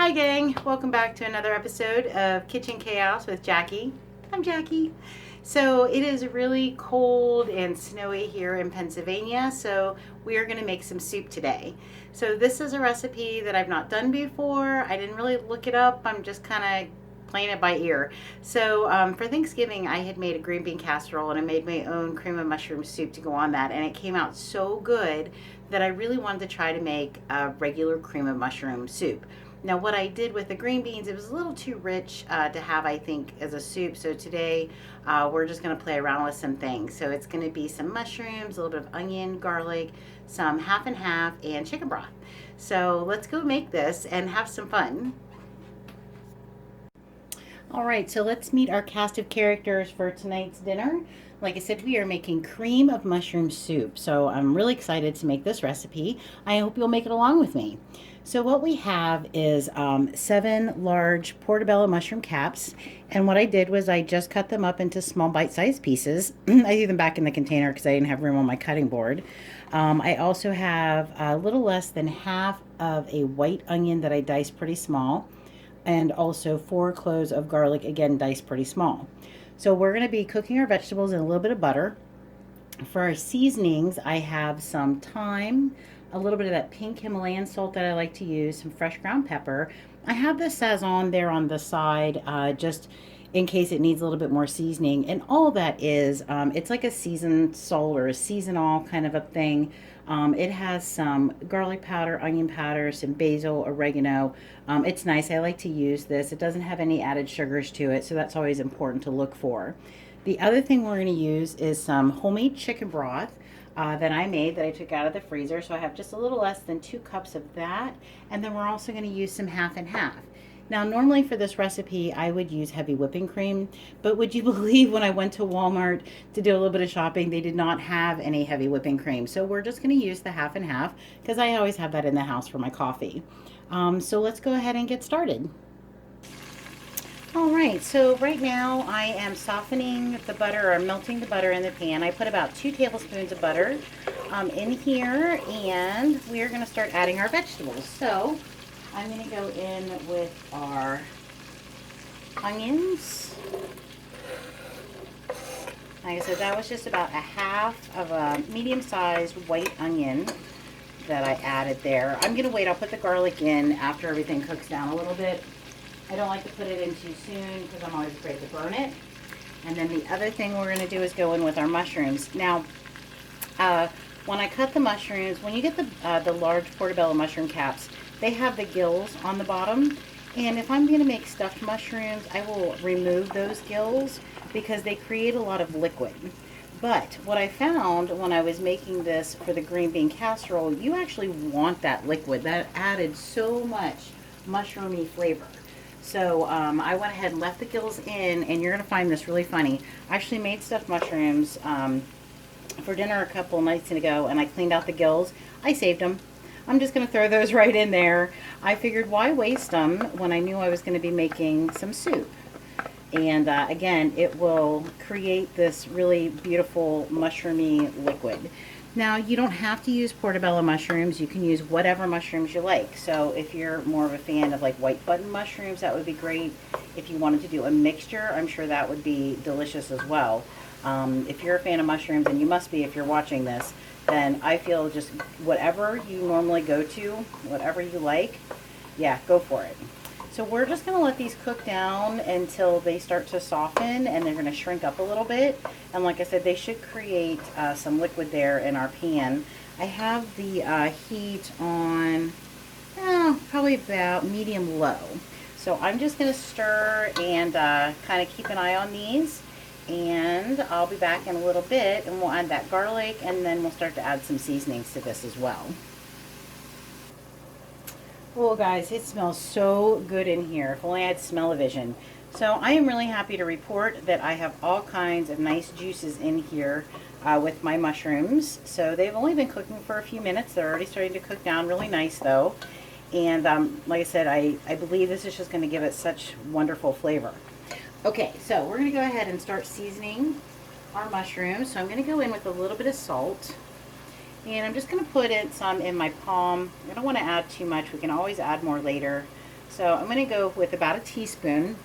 Hi gang, welcome back to another episode of Kitchen Chaos with Jackie. I'm Jackie. So it is really cold and snowy here in Pennsylvania, so we are going to make some soup today. So this is a recipe that I've not done before. I didn't really look it up. I'm just kind of playing it by ear. So for Thanksgiving, I had made a green bean casserole and I made my own cream of mushroom soup to go on that, and it came out so good that I really wanted to try to make a regular cream of mushroom soup. Now, what I did with the green beans, it was a little too rich to have, I think, as a soup. So today we're just going to play around with some things. So it's going to be some mushrooms, a little bit of onion, garlic, some half and half, and chicken broth. So let's go make this and have some fun. All right, so let's meet our cast of characters for tonight's dinner. Like I said, we are making cream of mushroom soup. So I'm really excited to make this recipe. I hope you'll make it along with me. So what we have is 7 large portobello mushroom caps. And what I did was I just cut them up into small bite-sized pieces. I threw them back in the container because I didn't have room on my cutting board. I also have a little less than half of a white onion that I diced pretty small, and also 4 cloves of garlic, again diced pretty small. So we're going to be cooking our vegetables in a little bit of butter. For our seasonings, I have some thyme, a little bit of that pink Himalayan salt that I like to use, some fresh ground pepper. I have the Sazon there on the side, just in case it needs a little bit more seasoning. And all that is, it's like a seasoned salt or a seasonal kind of a thing. It has some garlic powder, onion powder, some basil, oregano. It's nice. I like to use this. It doesn't have any added sugars to it, so that's always important to look for. The other thing we're going to use is some homemade chicken broth that I made, that I took out of the freezer. So I have just a little less than 2 cups of that. And then we're also going to use some half and half. Now, normally for this recipe, I would use heavy whipping cream, but would you believe when I went to Walmart to do a little bit of shopping, they did not have any heavy whipping cream. So we're just going to use the half and half because I always have that in the house for my coffee. So let's go ahead and get started. All right, so right now I am softening the butter, or melting the butter in the pan. I put about 2 tablespoons of butter in here, and we are going to start adding our vegetables. So I'm going to go in with our onions. Like I said, that was just about a half of a medium-sized white onion that I added there. I'm going to wait. I'll put the garlic in after everything cooks down a little bit. I don't like to put it in too soon because I'm always afraid to burn it. And then the other thing we're going to do is go in with our mushrooms. Now, when I cut the mushrooms, when you get the large portobello mushroom caps, they have the gills on the bottom. And if I'm going to make stuffed mushrooms, I will remove those gills because they create a lot of liquid. But what I found when I was making this for the green bean casserole, you actually want that liquid. That added so much mushroomy flavor. So I went ahead and left the gills in, and you're going to find this really funny. I actually made stuffed mushrooms for dinner a couple nights ago, and I cleaned out the gills. I saved them. I'm just going to throw those right in there. I figured, why waste them when I knew I was going to be making some soup? And again, it will create this really beautiful mushroomy liquid. Now, you don't have to use portobello mushrooms. You can use whatever mushrooms you like. So if you're more of a fan of like white button mushrooms, that would be great. If you wanted to do a mixture, I'm sure that would be delicious as well. If you're a fan of mushrooms, and you must be if you're watching this, then I feel just whatever you normally go to, whatever you like, yeah, go for it. So we're just going to let these cook down until they start to soften, and they're going to shrink up a little bit. And like I said, they should create some liquid there in our pan. I have the heat on probably about medium-low. So I'm just going to stir and kind of keep an eye on these. And I'll be back in a little bit, and we'll add that garlic, and then we'll start to add some seasonings to this as well. Oh guys, it smells so good in here. If only I had smell-o-vision. So I am really happy to report that I have all kinds of nice juices in here with my mushrooms. So they've only been cooking for a few minutes. They're already starting to cook down really nice though. And like I said, I believe this is just going to give it such wonderful flavor. Okay, so we're going to go ahead and start seasoning our mushrooms. So I'm going to go in with a little bit of salt. And I'm just going to put some in my palm. I don't want to add too much. We can always add more later. So I'm going to go with about a teaspoon.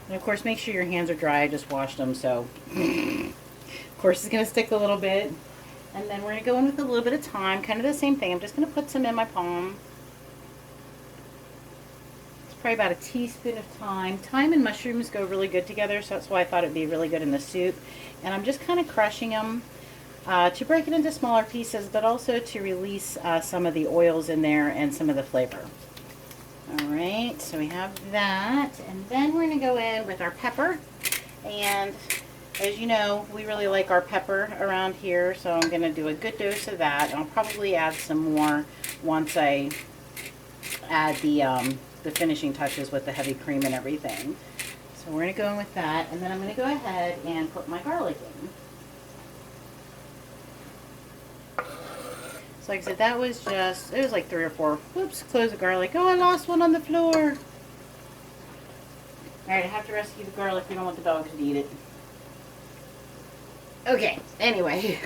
And of course, make sure your hands are dry. I just washed them, so of course it's going to stick a little bit. And then we're going to go in with a little bit of thyme, kind of the same thing. I'm just going to put some in my palm. It's probably about a teaspoon of thyme. Thyme and mushrooms go really good together, so that's why I thought it'd be really good in the soup. And I'm just kind of crushing them to break it into smaller pieces, but also to release some of the oils in there and some of the flavor. All right, so we have that, and then we're going to go in with our pepper. And as you know, we really like our pepper around here, so I'm going to do a good dose of that. I'll probably add some more once I add the finishing touches with the heavy cream and everything. So we're going to go in with that, and then I'm going to go ahead and put my garlic in. So like I said, that was just, it was like 3 or 4, whoops, cloves of garlic. Oh, I lost one on the floor. Alright, I have to rescue the garlic. We don't want the dogs to eat it. Okay, anyway.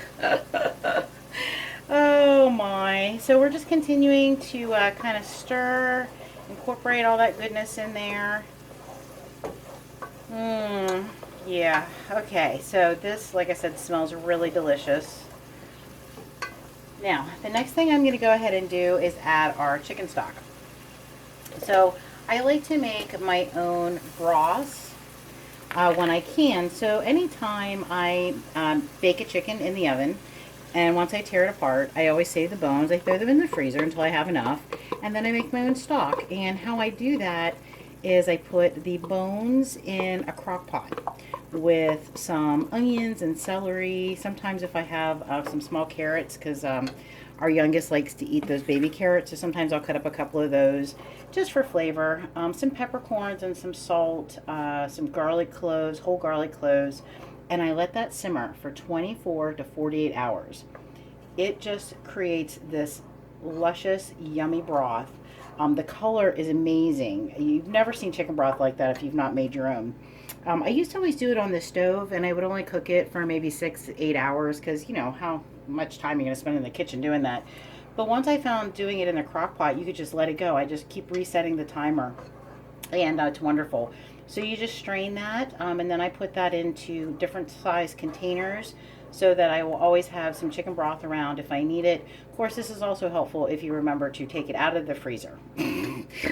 Oh my. So we're just continuing to kind of stir, incorporate all that goodness in there. Yeah, okay. So this, like I said, smells really delicious. Now, the next thing I'm going to go ahead and do is add our chicken stock. So I like to make my own broths when I can. So anytime I bake a chicken in the oven, and once I tear it apart, I always save the bones. I throw them in the freezer until I have enough, and then I make my own stock. And how I do that is I put the bones in a crock pot with some onions and celery. Sometimes if I have some small carrots, because our youngest likes to eat those baby carrots, so sometimes I'll cut up a couple of those just for flavor. Some peppercorns and some salt, some garlic cloves, whole garlic cloves, and I let that simmer for 24 to 48 hours. It just creates this luscious, yummy broth. The color is amazing. You've never seen chicken broth like that if you've not made your own. I used to always do it on the stove, and I would only cook it for maybe 6 to 8 hours because, you know, how much time you're going to spend in the kitchen doing that. But once I found doing it in the crock pot, you could just let it go. I just keep resetting the timer, and it's wonderful. So you just strain that, and then I put that into different size containers so that I will always have some chicken broth around if I need it. Of course, this is also helpful if you remember to take it out of the freezer.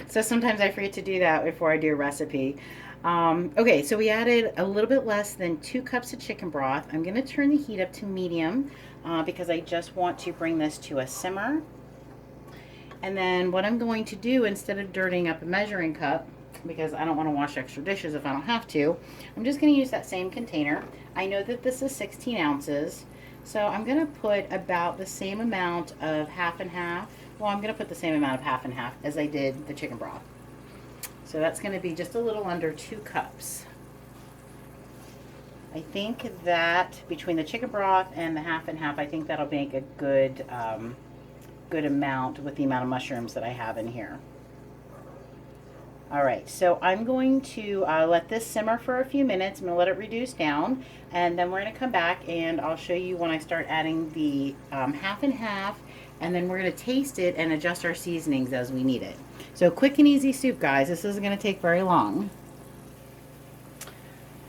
So sometimes I forget to do that before I do a recipe. Okay, so we added a little bit less than 2 cups of chicken broth. I'm going to turn the heat up to medium because I just want to bring this to a simmer. And then what I'm going to do, instead of dirtying up a measuring cup, because I don't want to wash extra dishes if I don't have to, I'm just going to use that same container. I know that this is 16 ounces, so I'm going to put about the same amount of half and half. Well, I'm going to put the same amount of half and half as I did the chicken broth. So that's going to be just a little under 2 cups. I think that between the chicken broth and the half and half, I think that'll make a good, good amount with the amount of mushrooms that I have in here. All right, so I'm going to let this simmer for a few minutes. I'm going to let it reduce down, and then we're going to come back and I'll show you when I start adding the half and half, and then we're going to taste it and adjust our seasonings as we need it. So quick and easy soup, guys. This isn't going to take very long.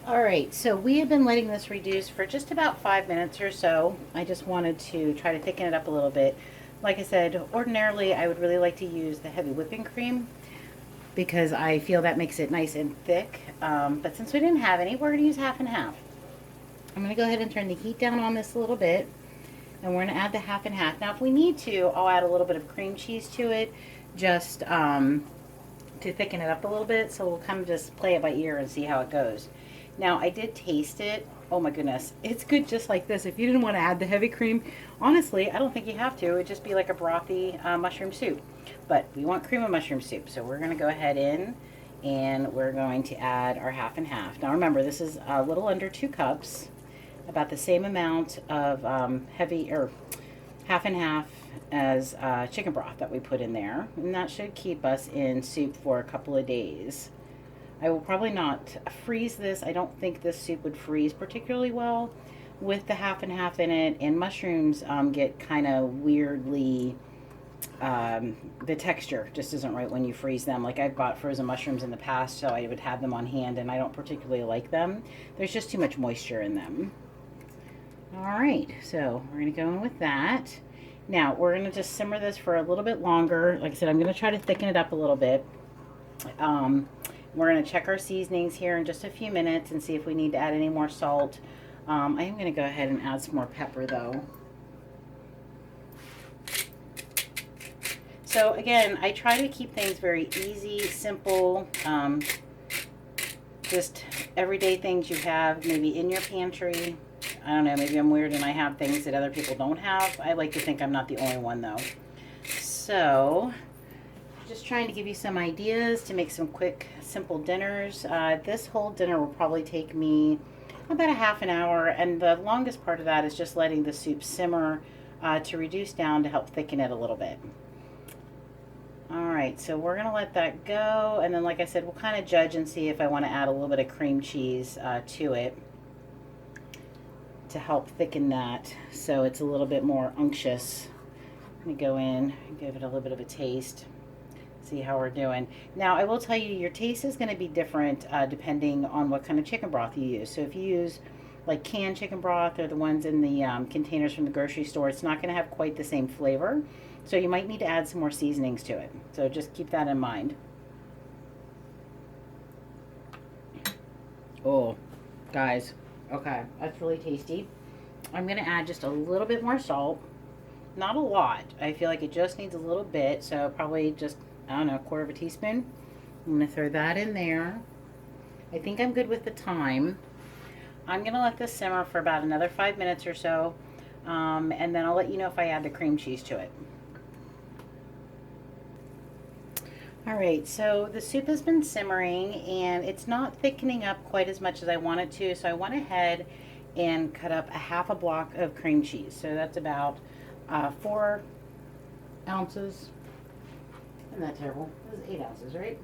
All right, so we have been letting this reduce for just about 5 minutes or so. I just wanted to try to thicken it up a little bit. Like I said, ordinarily I would really like to use the heavy whipping cream because I feel that makes it nice and thick. But since we didn't have any, we're going to use half and half. I'm going to go ahead and turn the heat down on this a little bit, and we're going to add the half and half. Now, if we need to, I'll add a little bit of cream cheese to it, just to thicken it up a little bit. So we'll kind of just play it by ear and see how it goes. Now, I did taste it. Oh my goodness, it's good just like this. If you didn't want to add the heavy cream, honestly, I don't think you have to. It'd just be like a brothy mushroom soup. But we want cream of mushroom soup, so we're going to go ahead in and we're going to add our half and half. Now remember, this is a little under 2 cups, about the same amount of half and half as chicken broth that we put in there, and that should keep us in soup for a couple of days. I will probably not freeze this. I don't think this soup would freeze particularly well with the half and half in it, and mushrooms get kind of weirdly the texture just isn't right when you freeze them. Like I've bought frozen mushrooms in the past, so I would have them on hand, and I don't particularly like them. There's just too much moisture in them. All right, so we're gonna go in with that. Now we're gonna just simmer this for a little bit longer. Like I said, I'm gonna try to thicken it up a little bit. We're gonna check our seasonings here in just a few minutes and see if we need to add any more salt. I am gonna go ahead and add some more pepper though. So again, I try to keep things very easy, simple, just everyday things you have maybe in your pantry. I don't know, maybe I'm weird and I have things that other people don't have. I like to think I'm not the only one though. So, just trying to give you some ideas to make some quick, simple dinners. This whole dinner will probably take me about a half an hour, and the longest part of that is just letting the soup simmer to reduce down to help thicken it a little bit. Alright, so we're going to let that go, and then like I said, we'll kind of judge and see if I want to add a little bit of cream cheese to it to help thicken that so it's a little bit more unctuous. I'm going to go in and give it a little bit of a taste, see how we're doing. Now, I will tell you, your taste is going to be different depending on what kind of chicken broth you use. So if you use like canned chicken broth or the ones in the containers from the grocery store, it's not going to have quite the same flavor. So you might need to add some more seasonings to it. So just keep that in mind. Oh, guys. Okay, that's really tasty. I'm going to add just a little bit more salt. Not a lot. I feel like it just needs a little bit. So probably just, I don't know, a quarter of a teaspoon. I'm going to throw that in there. I think I'm good with the time. I'm going to let this simmer for about another 5 minutes or so. And then I'll let you know if I add the cream cheese to it. Alright, so the soup has been simmering and it's not thickening up quite as much as I want it to, so I went ahead and cut up a half a block of cream cheese. So that's about 4 ounces. Isn't that terrible? This is 8 ounces, right?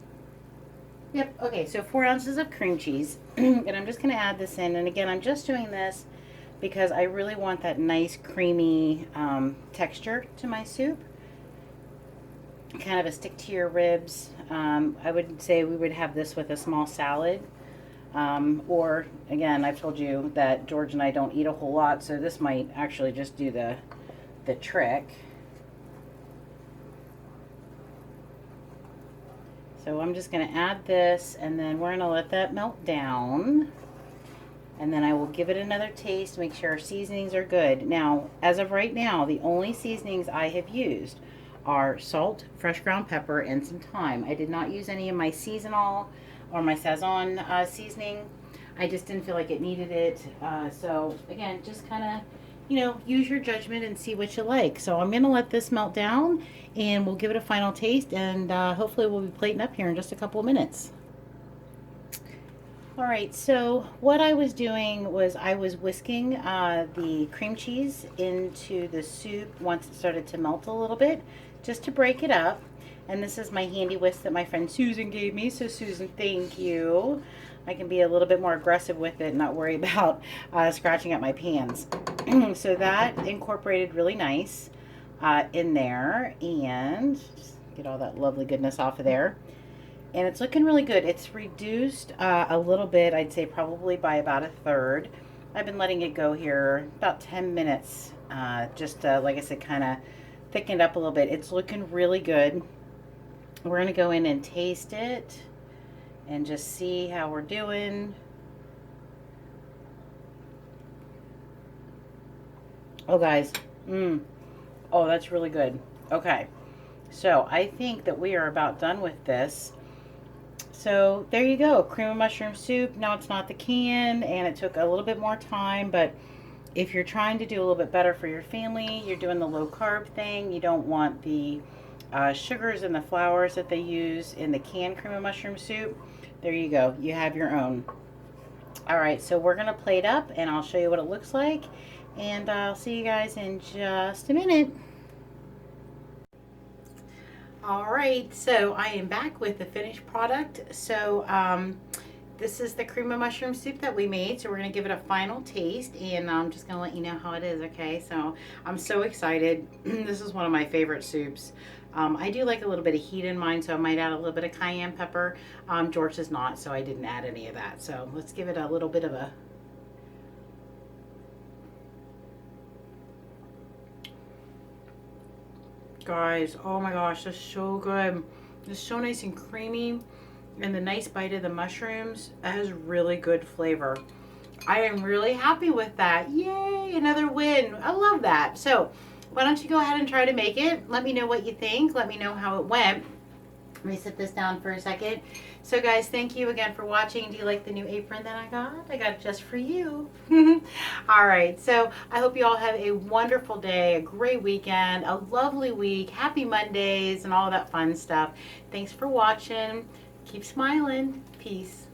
Yep, okay, so 4 ounces of cream cheese. And I'm just going to add this in. And again, I'm just doing this because I really want that nice creamy texture to my soup. Kind of a stick to your ribs. I would say we would have this with a small salad. Or, again, I've told you that George and I don't eat a whole lot, so this might actually just do the trick. So I'm just going to add this, and then we're going to let that melt down. And then I will give it another taste, make sure our seasonings are good. Now, as of right now, the only seasonings I have used are salt, fresh ground pepper, and some thyme. I did not use any of my seasonal or my Saison seasoning. I just didn't feel like it needed it. So again, just kind of, you know, use your judgment and see what you like. So I'm gonna let this melt down and we'll give it a final taste, and hopefully we'll be plating up here in just a couple of minutes. All right, so what I was doing was I was whisking the cream cheese into the soup once it started to melt a little bit, just to break it up. And this is my handy whisk that my friend Susan gave me. So Susan, thank you. I can be a little bit more aggressive with it and not worry about scratching up my pans. So that incorporated really nice in there, and just get all that lovely goodness off of there. And it's looking really good. It's reduced a little bit, I'd say probably by about a third. I've been letting it go here about 10 minutes, just like I said, kind of thickened up a little bit. It's looking really good. We're going to go in and taste it and just see how we're doing. Oh, guys. Oh, that's really good. Okay. So I think that we are about done with this. So there you go, cream of mushroom soup. Now it's not the can, and it took a little bit more time, but if you're trying to do a little bit better for your family, you're doing the low carb thing, you don't want the sugars and the flours that they use in the canned cream of mushroom soup, there you go, you have your own. All right, so we're gonna plate up and I'll show you what it looks like, and I'll see you guys in just a minute. All right, so I am back with the finished product. So this is the cream of mushroom soup that we made. So we're going to give it a final taste, and I'm just going to let you know how it is, okay? So I'm so excited. This is one of my favorite soups. I do like a little bit of heat in mine, so I might add a little bit of cayenne pepper. George does not, so I didn't add any of that. So let's give it a little bit of a... Guys, oh my gosh, that's so good. It's so nice and creamy. And the nice bite of the mushrooms, it has really good flavor. I am really happy with that. Yay, another win. I love that. So why don't you go ahead and try to make it. Let me know what you think. Let me know how it went. Let me set this down for a second. So guys, thank you again for watching. Do you like the new apron that I got? I got it just for you. All right, so I hope you all have a wonderful day, a great weekend, a lovely week, happy Mondays, and all that fun stuff. Thanks for watching. Keep smiling. Peace.